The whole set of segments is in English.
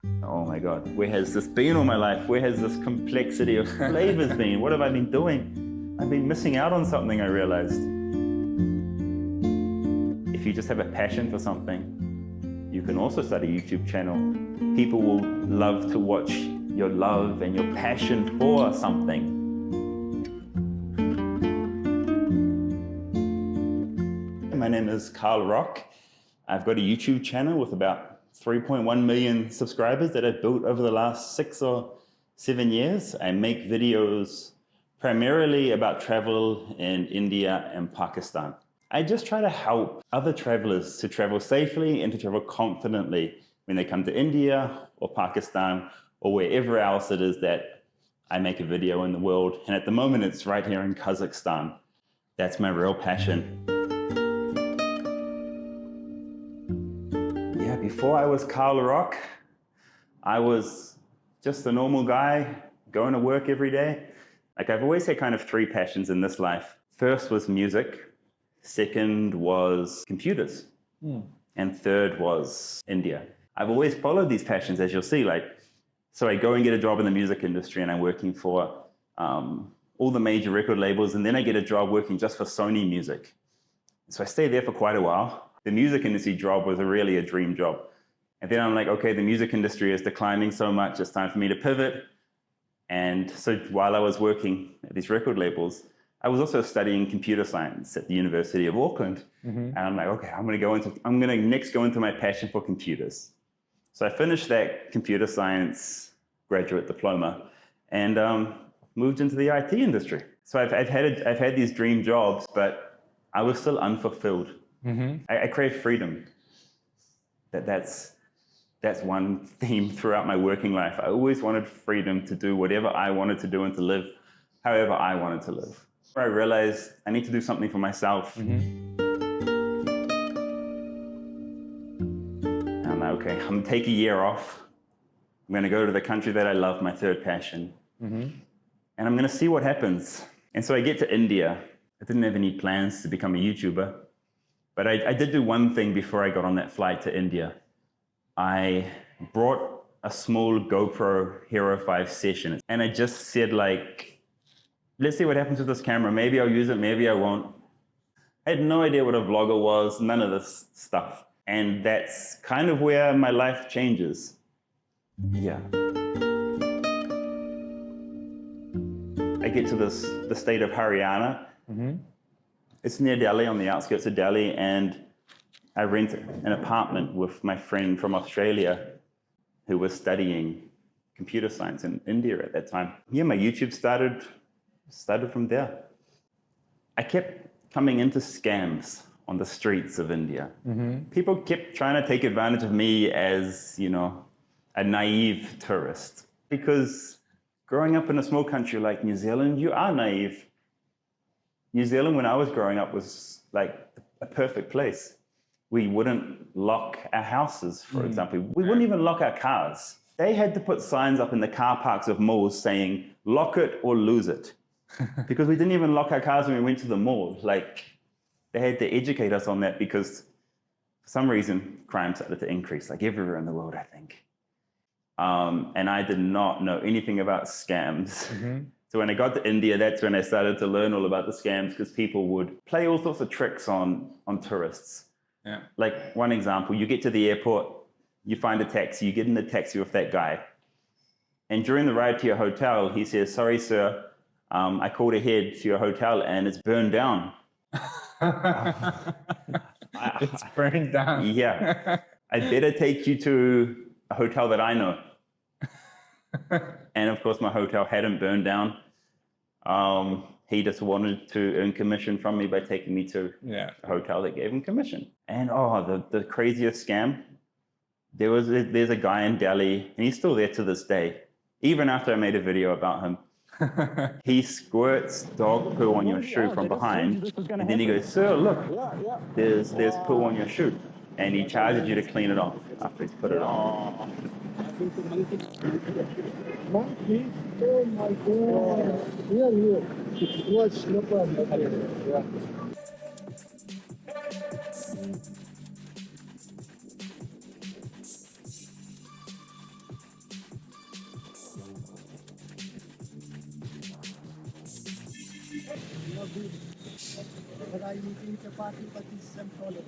Oh my God, where has this been all my life? Where has this complexity of flavors been? What have I been doing? I've been missing out on something, I realized. If you just have a passion for something, you can also start a YouTube channel. People will love to watch your love and your passion for something. My name is Karl Rock. I've got a YouTube channel with about 3.1 million subscribers that I've built over the last 6 or 7 years. I make videos primarily about travel in India and Pakistan. I just try to help other travelers to travel safely and to travel confidently when they come to India or Pakistan or wherever else it is that I make a video in the world. And at the moment, it's right here in Kazakhstan. That's my real passion. Yeah, before I was Karl Rock, I was just a normal guy going to work every day. Like, I've always had kind of 3 passions in this life. First was music. Second was computers. And third was India. I've always followed these passions, as you'll see. So I go and get a job in the music industry, and I'm working for all the major record labels, and then I get a job working just for Sony Music. So I stayed there for quite a while. The music industry job was really a dream job. And then I'm like, okay, the music industry is declining so much, it's time for me to pivot. And so while I was working at these record labels, I was also studying computer science at the University of Auckland. And I'm like, okay, I'm gonna next go into my passion for computers. So I finished that computer science graduate diploma and moved into the IT industry. So I've had these dream jobs, but I was still unfulfilled. I crave freedom. That's one theme throughout my working life. I always wanted freedom to do whatever I wanted to do and to live however I wanted to live. I realized I need to do something for myself. I'm like, okay, I'm gonna take a year off. I'm gonna go to the country that I love, my third passion. And I'm gonna see what happens. And so I get to India. I didn't have any plans to become a YouTuber, but I did do one thing before I got on that flight to India. I brought a small GoPro Hero 5 session, and I just said, like, let's see what happens with this camera. Maybe I'll use it, maybe I won't. I had no idea what a vlogger was, none of this stuff. And that's kind of where my life changes. Yeah. I get to the state of Haryana. It's near Delhi, on the outskirts of Delhi, and I rent an apartment with my friend from Australia who was studying computer science in India at that time. Yeah, my YouTube started from there. I kept coming into scams on the streets of India. People kept trying to take advantage of me as, a naive tourist. Because growing up in a small country like New Zealand, you are naive. New Zealand, when I was growing up, was like a perfect place. We wouldn't lock our houses, for example. We wouldn't even lock our cars. They had to put signs up in the car parks of malls saying, lock it or lose it. Because we didn't even lock our cars when we went to the mall. Like, they had to educate us on that because for some reason, crime started to increase, like everywhere in the world, I think. And I did not know anything about scams. So when I got to India, that's when I started to learn all about the scams, because people would play all sorts of tricks on tourists. Yeah. Like, one example, you get to the airport, you find a taxi, you get in the taxi with that guy. And during the ride to your hotel, he says, sorry, sir, I called ahead to your hotel and it's burned down. It's burned down. Yeah. I better take you to a hotel that I know. And of course, my hotel hadn't burned down. He just wanted to earn commission from me by taking me to a hotel that gave him commission. And the craziest scam, there's a guy in Delhi, and he's still there to this day, even after I made a video about him. He squirts dog poo on your shoe from behind, and then he goes, sir, look, there's poo on your shoe. And he charges you to clean it off after he's put it on. Monkey? Oh my God. Here. Watch, no problem. But I eating chapati, but this is some problem.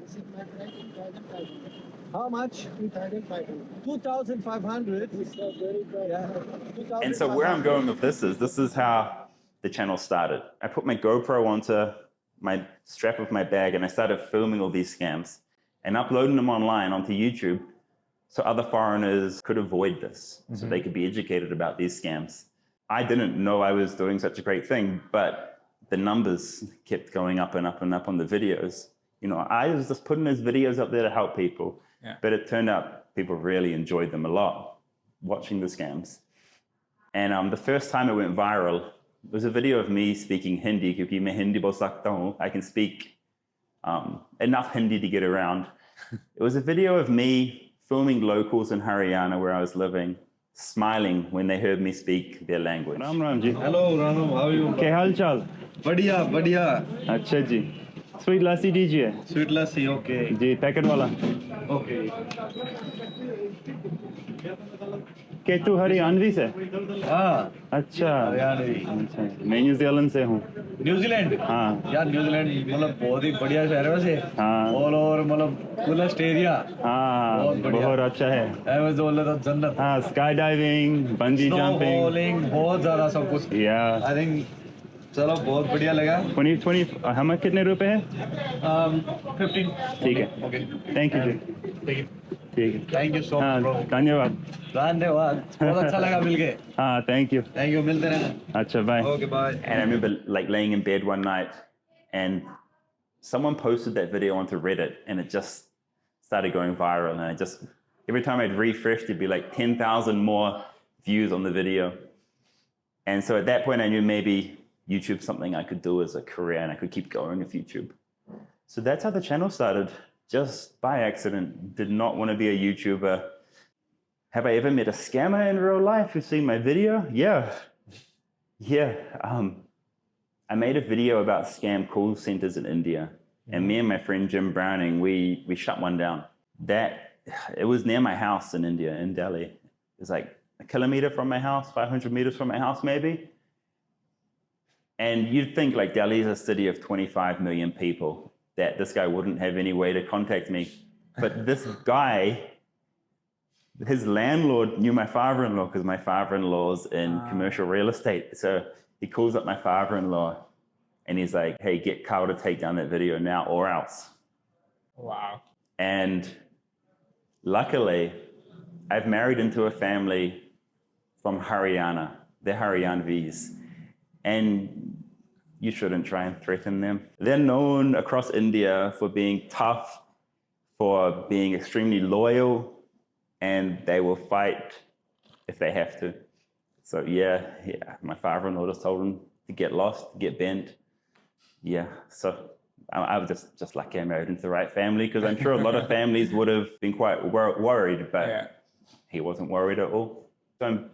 This is my price, 2,500. How much? 2,500. 2,500? This is very good. Yeah. And so where I'm going with this is how the channel started. I put my GoPro onto my strap of my bag and I started filming all these scams and uploading them online onto YouTube so other foreigners could avoid this, so they could be educated about these scams. I didn't know I was doing such a great thing, but the numbers kept going up and up and up on the videos. You know, I was just putting those videos up there to help people, but it turned out people really enjoyed them a lot, watching the scams. And the first time it went viral, it was a video of me speaking Hindi, because मैं हिंदी बोल सकता हूँ. I can speak enough Hindi to get around. It was a video of me filming locals in Haryana where I was living, smiling when they heard me speak their language. Ram Ram ji. Hello Ranu, how you? क्या हाल चाल? बढ़िया बढ़िया। अच्छा जी। Sweet लस्सी दीजिए। Sweet लस्सी, okay जी, packet वाला। Okay. Ketu Haryanvi से? हाँ अच्छा हरियाणवी। अच्छा, मैं न्यूजीलैंड से हूँ। न्यूजीलैंड? हाँ यार न्यूजीलैंड मतलब बहुत ही बढ़िया शहर है वैसे। हाँ। ऑल ओवर मतलब फुलेस्ट एरिया। हाँ बहुत अच्छा है। तो जन्नत। हाँ, sky diving, bungee jumping, bowling, बहुत ज्यादा सब कुछ। आई थिंक चलो बहुत बढ़िया लगा। 20 हमें कितने रुपए है? 15। ठीक है, ओके थैंक यू जी। ठीक है, ठीक है, थैंक यू सो हाँ मच। धन्यवाद। धन्यवाद, बहुत अच्छा लगा मिलके। हाँ थैंक यू। मिलते रहना। अच्छा bye. Okay bye. And I remember like laying in bed one night and someone posted that video onto Reddit and it just started going viral. And I just, every time I'd refresh, there'd be like 10,000 more views on the video. And so at that point, I knew maybe YouTube's something I could do as a career and I could keep going with YouTube. So that's how the channel started, just by accident. Did not want to be a YouTuber. Have I ever met a scammer in real life who's seen my video? Yeah. I made a video about scam call centers in India. And me and my friend Jim Browning, we shut one down. It was near my house in India, in Delhi. It was like a kilometer from my house, 500 meters from my house maybe. And you'd think like Delhi is a city of 25 million people, that this guy wouldn't have any way to contact me. But this guy, his landlord knew my father-in-law because my father-in-law's in commercial real estate. So he calls up my father-in-law and he's like, hey, get Karl to take down that video now or else. Wow. And luckily, I've married into a family from Haryana. They're Haryanvis. And you shouldn't try and threaten them. They're known across India for being tough, for being extremely loyal, and they will fight if they have to. So yeah, my father-in-law just told him to get lost, get bent. Yeah, so I was just lucky I married into the right family, because I'm sure a lot of families would have been quite worried, but he wasn't worried at all. So I'm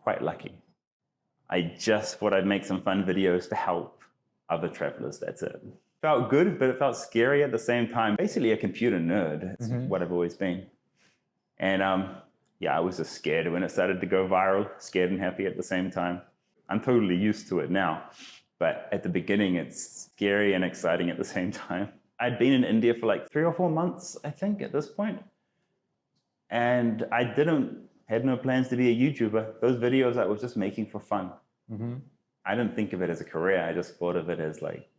quite lucky. I just thought I'd make some fun videos to help other travelers, that's it. Felt good, but it felt scary at the same time. Basically a computer nerd, that's what I've always been. And I was just scared when it started to go viral, scared and happy at the same time. I'm totally used to it now, but at the beginning it's scary and exciting at the same time. I'd been in India for like 3 or 4 months, I think, at this point. And I had no plans to be a YouTuber. Those videos I was just making for fun. I didn't think of it as a career. I just thought of it as like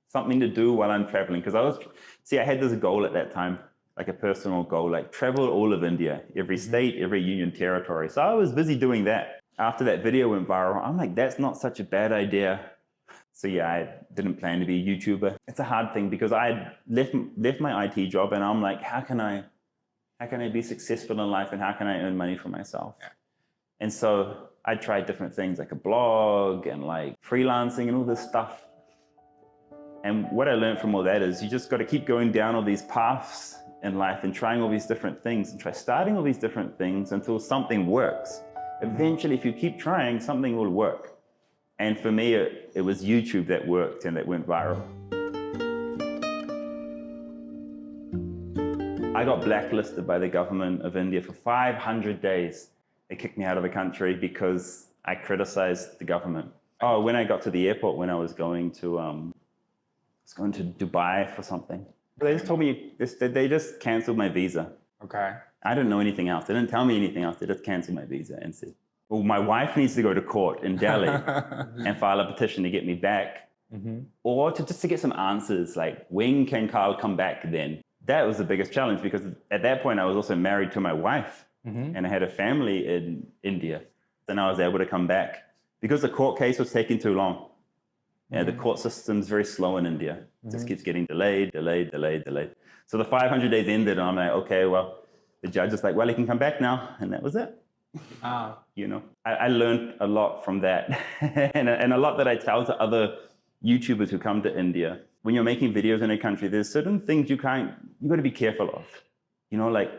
something to do while I'm traveling. Because I had this goal at that time, like a personal goal, like travel all of India, every state, every union territory. So I was busy doing that. After that video went viral, I'm like, that's not such a bad idea. So yeah, I didn't plan to be a YouTuber. It's a hard thing because I left my IT job and I'm like, how can I be successful in life and how can I earn money for myself? And so I tried different things like a blog and like freelancing and all this stuff. And what I learned from all that is you just got to keep going down all these paths in life and trying all these different things and try starting all these different things until something works. Eventually, if you keep trying, something will work. And for me, it was YouTube that worked and that went viral. I got blacklisted by the government of India for 500 days. They kicked me out of the country because I criticized the government. Oh, when I got to the airport, when I was going to Dubai for something. They just told me, they just canceled my visa. Okay. I didn't know anything else. They didn't tell me anything else. They just canceled my visa and said, well, my wife needs to go to court in Delhi and file a petition to get me back. Or just to get some answers, like when can Karl come back then? That was the biggest challenge because at that point I was also married to my wife and I had a family in India. Then I was able to come back because the court case was taking too long. Yeah, the court system's very slow in India. It just keeps getting delayed. So the 500 days ended and I'm like, okay, well, the judge is like, well, he can come back now. And that was it. You know, I learned a lot from that and a lot that I tell to other YouTubers who come to India. When you're making videos in a country, there's certain things you got to be careful of. You know, like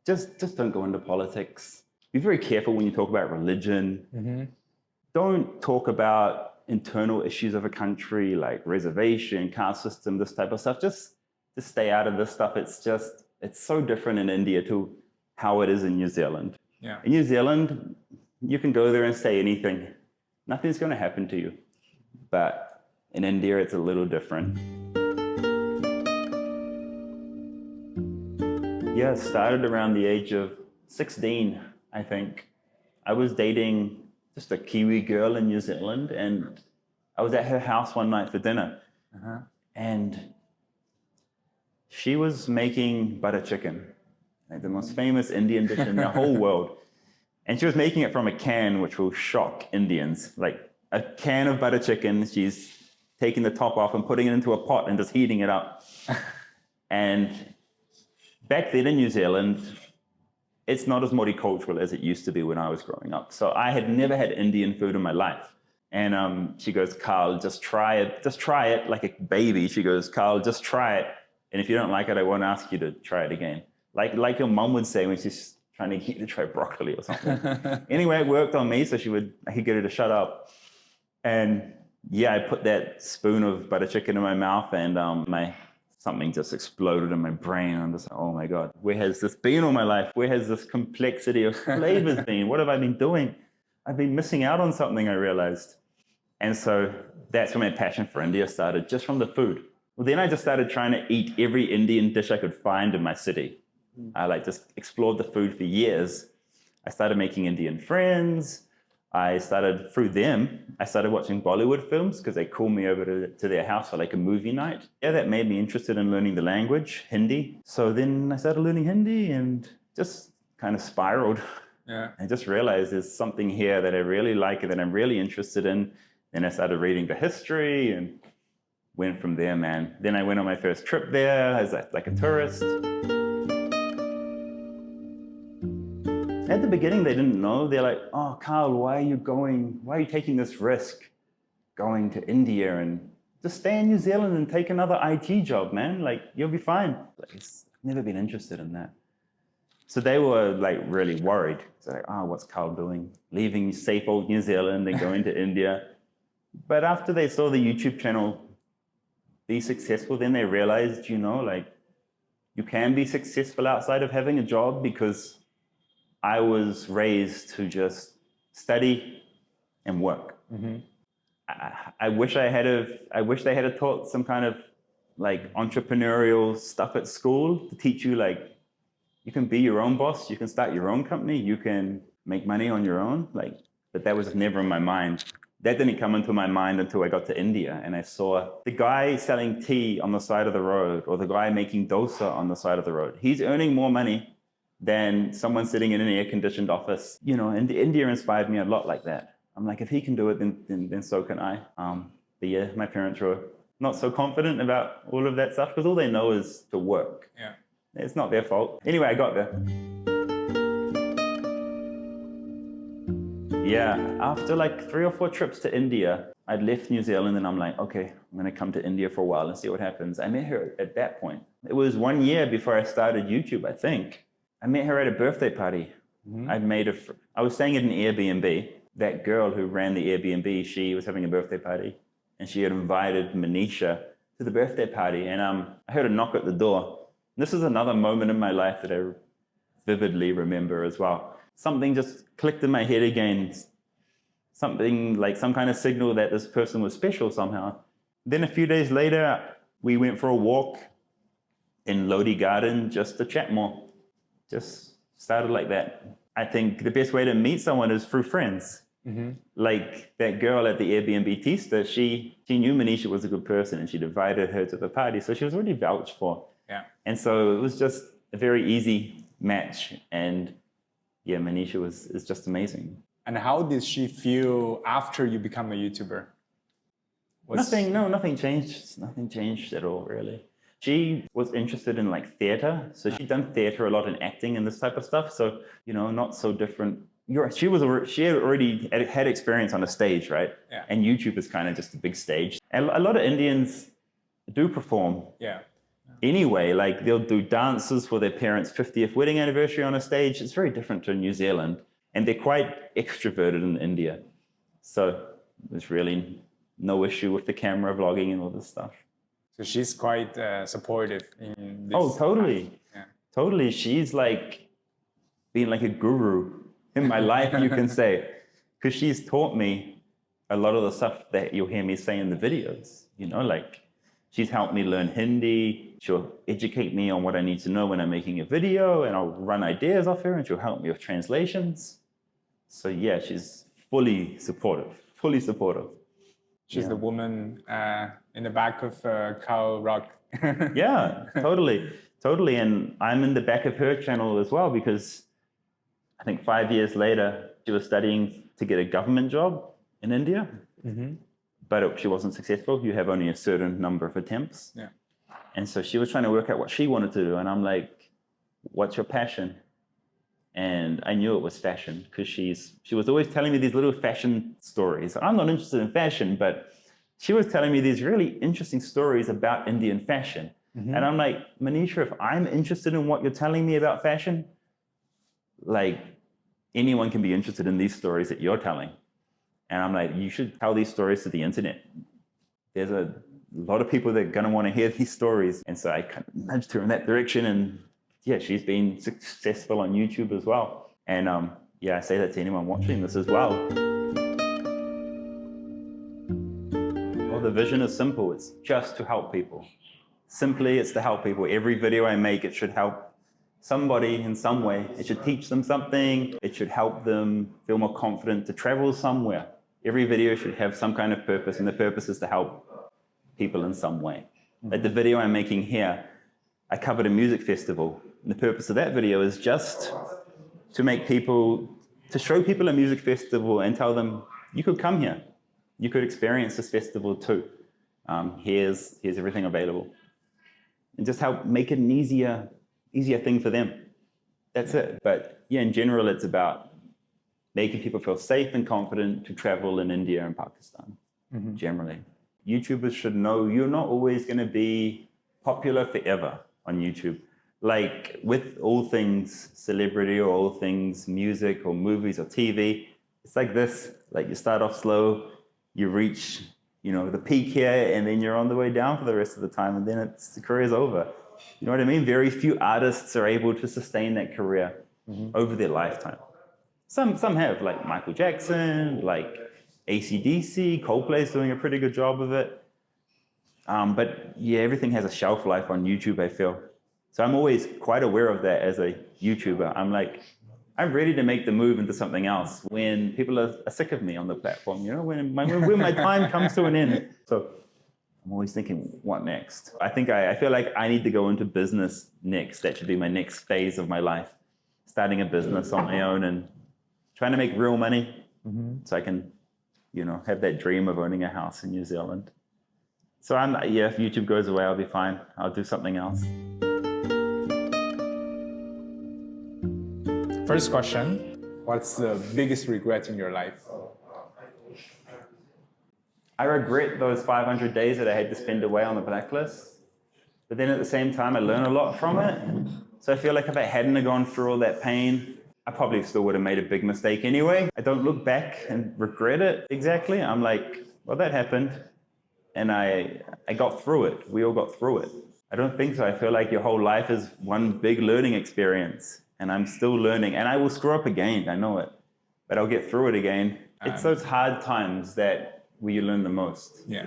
just don't go into politics. Be very careful when you talk about religion. Don't talk about internal issues of a country like reservation, caste system, this type of stuff. Just stay out of this stuff. It's so different in India to how it is in New Zealand. Yeah. In New Zealand, you can go there and say anything. Nothing's going to happen to you. But in India, it's a little different. Yeah, it started around the age of 16, I think. I was dating just a Kiwi girl in New Zealand, and I was at her house one night for dinner. And she was making butter chicken, like the most famous Indian dish in the whole world. And she was making it from a can, which will shock Indians. Like a can of butter chicken, she's taking the top off and putting it into a pot and just heating it up. And back then in New Zealand, it's not as multicultural as it used to be when I was growing up. So I had never had Indian food in my life. And she goes, Karl, just try it like a baby. She goes, Karl, just try it. And if you don't like it, I won't ask you to try it again. Like your mom would say when she's trying to get you to try broccoli or something. Anyway, it worked on me, so I could get her to shut up. And yeah, I put that spoon of butter chicken in my mouth, and something just exploded in my brain. I'm just like, oh my God, where has this been all my life? Where has this complexity of flavors been? What have I been doing? I've been missing out on something, I realized. And so that's when my passion for India started, just from the food. Well, then I just started trying to eat every Indian dish I could find in my city. I just explored the food for years. I started making Indian friends. Through them, I started watching Bollywood films because they called me over to their house for like a movie night. Yeah, that made me interested in learning the language, Hindi. So then I started learning Hindi and just kind of spiraled. Yeah. I just realized there's something here that I really like and that I'm really interested in. Then I started reading the history and went from there, man. Then I went on my first trip there as like a tourist. At the beginning, they didn't know. They're like, oh, Karl, why are you taking this risk going to India and just stay in New Zealand and take another IT job, man? Like, you'll be fine. Like, I've never been interested in that. So they were like really worried. It's like, oh, what's Karl doing? Leaving safe old New Zealand and going to India. But after they saw the YouTube channel be successful, then they realized, like you can be successful outside of having a job, because I was raised to just study and work. I wish they had taught some kind of like entrepreneurial stuff at school to teach you like you can be your own boss, you can start your own company, you can make money on your own. But that was never in my mind. That didn't come into my mind until I got to India and I saw the guy selling tea on the side of the road or the guy making dosa on the side of the road. He's earning more money than someone sitting in an air-conditioned office. And India inspired me a lot like that. I'm like, if he can do it, then so can I. But yeah, my parents were not so confident about all of that stuff because all they know is to work. Yeah. It's not their fault. Anyway, I got there. Yeah, after like 3 or 4 trips to India, I'd left New Zealand and I'm like, okay, I'm gonna come to India for a while and see what happens. I met her at that point. It was 1 year before I started YouTube, I think. I met her at a birthday party. I was staying at an Airbnb. That girl who ran the Airbnb, she was having a birthday party and she had invited Manisha to the birthday party. And I heard a knock at the door. This is another moment in my life that I vividly remember as well. Something just clicked in my head again. something like some kind of signal that this person was special somehow. Then a few days later, we went for a walk in Lodi Garden just to chat more. Just started like that. I think the best way to meet someone is through friends. Like that girl at the Airbnb Tista, she knew Manisha was a good person and she'd invited her to the party. So she was already vouched for. Yeah. And so it was just a very easy match. And yeah, Manisha is just amazing. And how did she feel after you become a YouTuber? Nothing changed. Nothing changed at all, really. She was interested in like theater. So she'd done theater a lot in acting and this type of stuff. So, not so different. She had already had experience on a stage, right? Yeah. And YouTube is kind of just a big stage. And a lot of Indians do perform. Yeah. Anyway, like they'll do dances for their parents' 50th wedding anniversary on a stage. It's very different to New Zealand. And they're quite extroverted in India. So there's really no issue with the camera vlogging and all this stuff. So she's quite supportive in this. Oh, totally. Yeah. Totally. She's like being like a guru in my life, you can say. Because she's taught me a lot of the stuff that you'll hear me say in the videos. Like she's helped me learn Hindi. She'll educate me on what I need to know when I'm making a video, and I'll run ideas off her, and she'll help me with translations. So yeah, she's fully supportive. She's the woman in the back of Karl Rock. Yeah, totally. And I'm in the back of her channel as well, because I think 5 years later, she was studying to get a government job in India, but she wasn't successful. You have only a certain number of attempts. Yeah. And so she was trying to work out what she wanted to do. And I'm like, what's your passion? And I knew it was fashion, because she was always telling me these little fashion stories. I'm not interested in fashion, but she was telling me these really interesting stories about Indian fashion. And I'm like, Manisha, if I'm interested in what you're telling me about fashion, like anyone can be interested in these stories that you're telling. And I'm like, you should tell these stories to the internet. There's a lot of people that are going to want to hear these stories. And so I kind of nudged her in that direction, and yeah, she's been successful on YouTube as well. And I say that to anyone watching this as well. Well, the vision is simple. It's just to help people. Simply, it's to help people. Every video I make, it should help somebody in some way. It should teach them something. It should help them feel more confident to travel somewhere. Every video should have some kind of purpose, and the purpose is to help people in some way. Like the video I'm making here, I covered a music festival. And the purpose of that video is just to show people a music festival and tell them, you could come here. You could experience this festival too. Here's everything available. And just help make it an easier thing for them. That's it. But yeah, in general, it's about making people feel safe and confident to travel in India and Pakistan, generally. YouTubers should know you're not always going to be popular forever on YouTube. Like with all things celebrity or all things music or movies or TV, it's like this. Like you start off slow, you reach, the peak here, and then you're on the way down for the rest of the time, and then the career's over. You know what I mean? Very few artists are able to sustain that career over their lifetime. Some have, like Michael Jackson, like AC/DC, Coldplay's doing a pretty good job of it. But yeah, everything has a shelf life on YouTube, I feel. So I'm always quite aware of that as a YouTuber. I'm like, I'm ready to make the move into something else when people are sick of me on the platform, when my time comes to an end. So I'm always thinking, what next? I feel like I need to go into business next. That should be my next phase of my life. Starting a business on my own and trying to make real money so I can, have that dream of owning a house in New Zealand. So if YouTube goes away, I'll be fine. I'll do something else. First question, what's the biggest regret in your life? I regret those 500 days that I had to spend away on the blacklist. But then at the same time, I learned a lot from it. So I feel like if I hadn't gone through all that pain, I probably still would have made a big mistake anyway. I don't look back and regret it exactly. I'm like, well, that happened. And I got through it. We all got through it. I don't think so. I feel like your whole life is one big learning experience. And I'm still learning. And I will screw up again. I know it. But I'll get through it again. It's those hard times that where you learn the most. Yeah.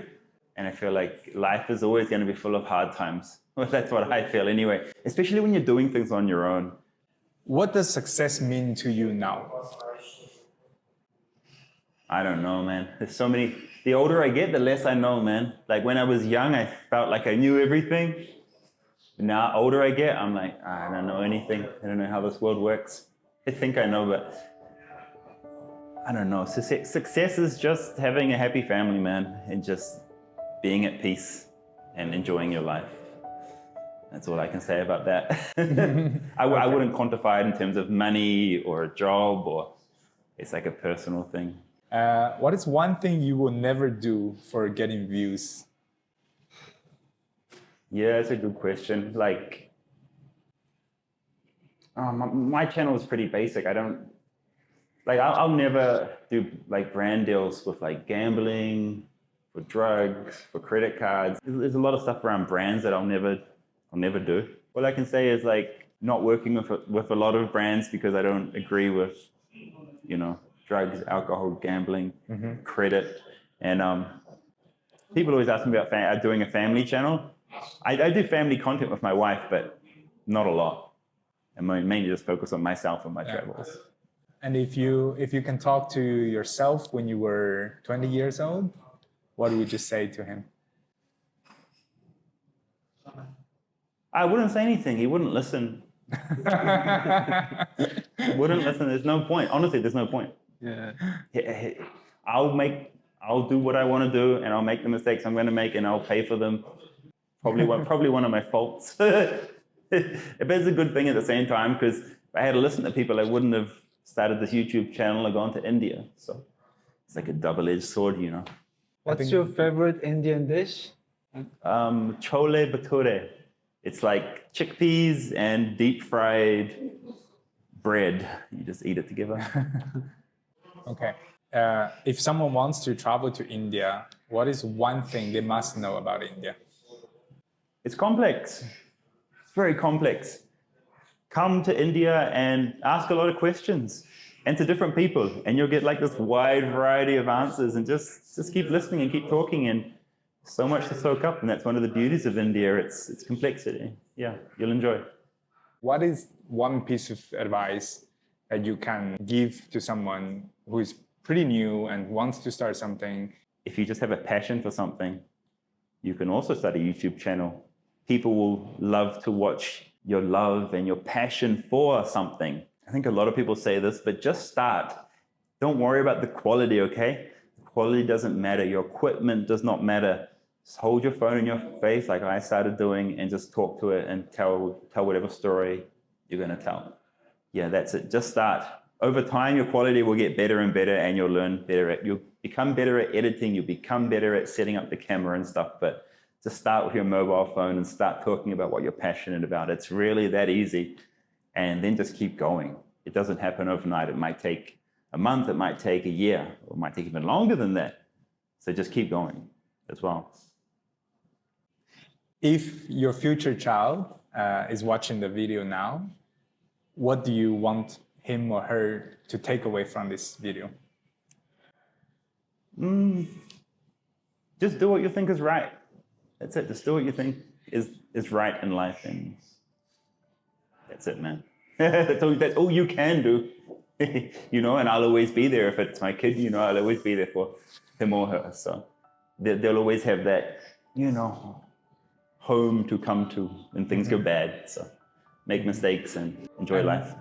And I feel like life is always going to be full of hard times. Well, that's what I feel anyway, especially when you're doing things on your own. What does success mean to you now? I don't know, man. There's so many. The older I get, the less I know, man. Like when I was young, I felt like I knew everything. Now, older I get, I'm like, I don't know anything. I don't know how this world works. I think I know, but I don't know. Success is just having a happy family, man, and just being at peace and enjoying your life. That's all I can say about that. I wouldn't quantify it in terms of money or a job, or it's like a personal thing. What is one thing you will never do for getting views? Yeah, it's a good question. Like, my channel is pretty basic. I don't, like, I'll never do like brand deals with like gambling, for drugs, for credit cards. There's a lot of stuff around brands that I'll never do. All I can say is like not working with a lot of brands because I don't agree with, you know, drugs, alcohol, gambling, credit. And people always ask me about doing a family channel. I do family content with my wife, but not a lot. I mainly just focus on myself and my travels. And if you can talk to yourself when you were 20 years old, what would you say to him? I wouldn't say anything. He wouldn't listen. Wouldn't listen. There's no point. Honestly, there's no point. Yeah. I'll do what I want to do, and I'll make the mistakes I'm going to make, and I'll pay for them. Probably one of my faults. But it's a good thing at the same time, because if I had to listen to people, I wouldn't have started this YouTube channel or gone to India. So it's like a double-edged sword, you know. What's your favorite Indian dish? Chole bhature. It's like chickpeas and deep-fried bread. You just eat it together. Okay. If someone wants to travel to India, what is one thing they must know about India? It's complex. It's very complex. Come to India and ask a lot of questions, and to different people, and you'll get like this wide variety of answers, and just keep listening and keep talking, and so much to soak up. And that's one of the beauties of India. It's complexity. Yeah, you'll enjoy. What is one piece of advice that you can give to someone who is pretty new and wants to start something? If you just have a passion for something, you can also start a YouTube channel. People will love to watch your love and your passion for something. I think a lot of people say this, but just start. Don't worry about the quality, okay? The quality doesn't matter. Your equipment does not matter. Just hold your phone in your face like I started doing, and just talk to it and tell whatever story you're going to tell. Yeah, that's it. Just start. Over time, your quality will get better and better, and you'll learn better. You'll become better at editing. You'll become better at setting up the camera and stuff. But just start with your mobile phone and start talking about what you're passionate about. It's really that easy. And then just keep going. It doesn't happen overnight. It might take a month. It might take a year. Or it might take even longer than that. So just keep going as well. If your future child is watching the video now, what do you want him or her to take away from this video? Just do what you think is right. That's it. Just do what you think is right in life, and that's it, man. That's all you can do. You know, and I'll always be there. If it's my kid, you know, I'll always be there for him or her. So they'll always have that, you know, home to come to when things go bad. So make mistakes and enjoy life.